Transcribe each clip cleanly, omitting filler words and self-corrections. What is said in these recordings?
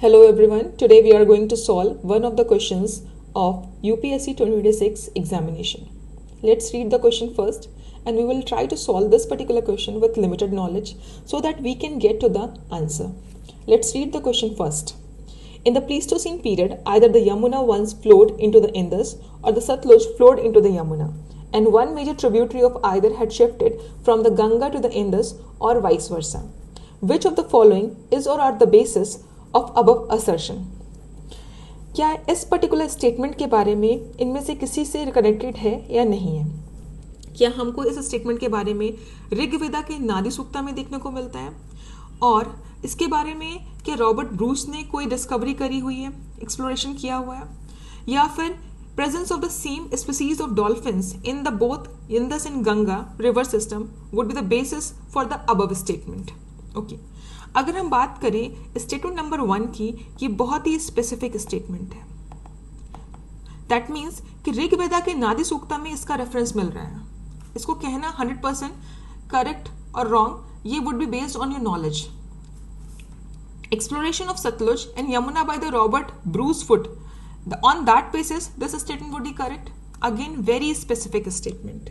Hello everyone, today we are going to solve one of the questions of UPSC 2026 examination. Let's read the question first and we will try to solve this particular question with limited knowledge so that we can get to the answer. Let's read the question first. In the Pleistocene period, either the Yamuna once flowed into the Indus or the Satluj flowed into the Yamuna, and one major tributary of either had shifted from the Ganga to the Indus or vice versa. Which of the following is or are the basis of above assertion? क्या इस particular statement के बारे में इनमें से किसी से connected है या नहीं है? क्या हमको इस स्टेटमेंट के बारे में ऋग्वेदा के नादी सूक्ता में देखने को मिलता है और इसके बारे में क्या रॉबर्ट ब्रूस ने कोई डिस्कवरी करी हुई है, एक्सप्लोरेशन किया हुआ है, या फिर presence of the same species of dolphins in the both Indus and Ganga river system would be the basis for the above statement. Okay. अगर हम बात करें स्टेटमेंट नंबर 1 की, ये बहुत ही स्पेसिफिक स्टेटमेंट है. दैट मीन्स कि ऋग्वेदा के नादी सूक्ता में इसका रेफरेंस मिल रहा है. इसको कहना 100% करेक्ट और रॉन्ग ये would be based on your knowledge. Exploration of Satluj and Yamuna by the Robert Bruce Foote. On that basis, this statement would be correct. Again, very specific statement.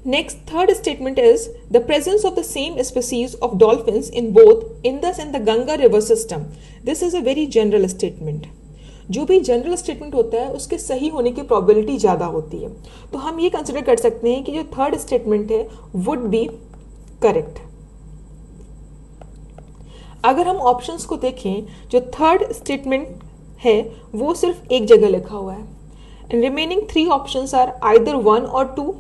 Next, third statement is the presence of the same species of dolphins in both Indus and the Ganga river system. This is a very general statement. जो भी general statement होता है उसके सही होने की probability ज़्यादा होती है. तो हम ये कंसिडर कर सकते हैं कि जो थर्ड स्टेटमेंट है वुड बी करेक्ट. अगर हम ऑप्शंस को देखें, जो थर्ड स्टेटमेंट है वो सिर्फ एक जगह लिखा हुआ है and remaining 3 options are either 1 और 2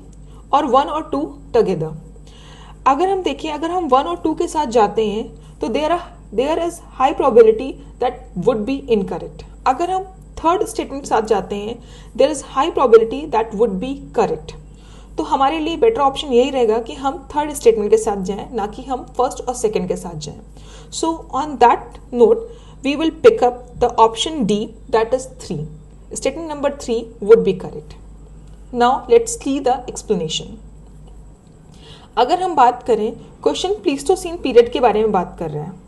और 1 और 2 टुगेदर. अगर हम देखें, अगर हम 1 और 2 के साथ जाते हैं तो there is high probability that would be incorrect. अगर हम थर्ड स्टेटमेंट के साथ जाते हैं there is high probability that would be correct. तो हमारे लिए बेटर ऑप्शन यही रहेगा कि हम थर्ड स्टेटमेंट के साथ जाएं, ना कि हम फर्स्ट और सेकंड के साथ जाएं. So on that note we will pick up the option D, that is 3. Statement number 3 would be correct. Now let's see the explanation. अगर हम बात करें, क्वेश्चन प्लीस्टोसीन पीरियड के बारे में बात कर रहे हैं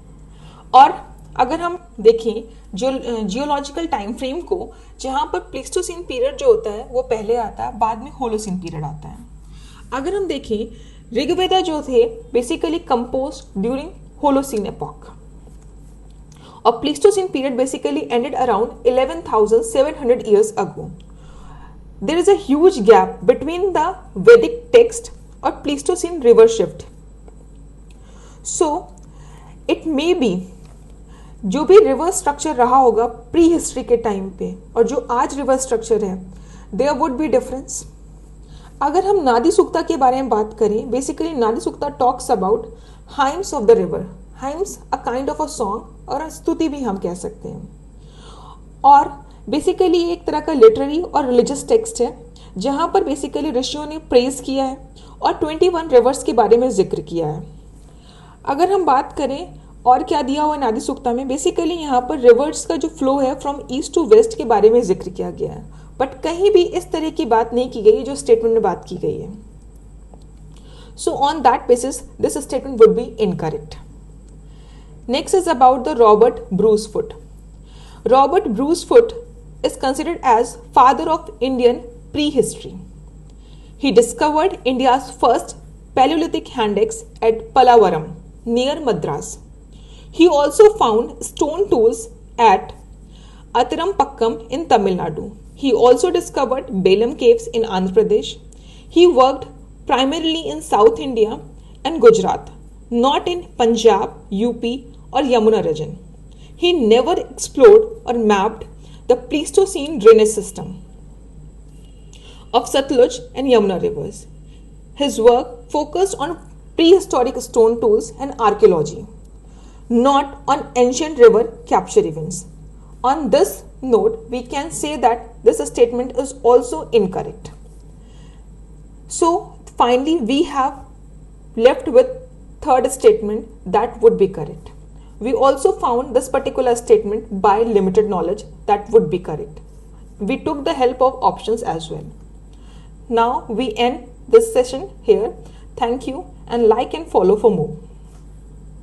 और अगर हम देखें जियोलॉजिकल टाइम फ्रेम को, जहां पर प्लीस्टोसीन पीरियड जो होता है वो पहले आता है, बाद में होलोसीन पीरियड आता है. अगर हम देखें ऋग्वेदा जो थे basically compose during Holocene epoch और Pleistocene period basically ended around 11,700 years ago. There is a huge gap between the Vedic text और Pleistocene river shift. So it may be जो भी रिवर स्ट्रक्चर रहा होगा प्री हिस्ट्री के time पे और जो आज रिवर स्ट्रक्चर है, देयर वुड बी डिफरेंस. अगर हम नादी सूक्ता के बारे में बात करें, basically Nadi Sukta talks about hymns of the river. Hymns a kind of a song और स्तुति भी हम कह सकते हैं. और बेसिकली एक तरह का लिटरेरी और रिलीजियस टेक्स्ट है जहां पर बेसिकली ऋषियों ने प्रेज किया है और 21 रिवर्स के बारे में जिक्र किया है. अगर हम बात करें और क्या दिया हुआ नादी सूक्ता में, बेसिकली यहाँ पर रिवर्स का जो फ्लो है फ्रॉम ईस्ट टू वेस्ट के बारे में जिक्र किया गया है, बट कहीं भी इस तरह की बात नहीं की गई जो स्टेटमेंट में बात की गई है. सो on that basis this statement would be incorrect. Next is about the Robert Bruce foot. Robert Bruce foot is considered as father of Indian prehistory. He discovered India's first Paleolithic hand axe at Pallavaram near Madras. He also found stone tools at Atirampakkam in Tamil Nadu. He also discovered Belem caves in Andhra Pradesh. He worked primarily in South India and Gujarat, not in Punjab, UP or Yamuna region. He never explored or mapped the Pleistocene drainage system of Satluj and Yamuna rivers. His work focused on prehistoric stone tools and archaeology, not on ancient river capture events. On this note, we can say that this statement is also incorrect. So finally, we have left with third statement that would be correct. We also found this particular statement by limited knowledge that would be correct. We took the help of options as well. Now we end this session here. Thank you and like and follow for more.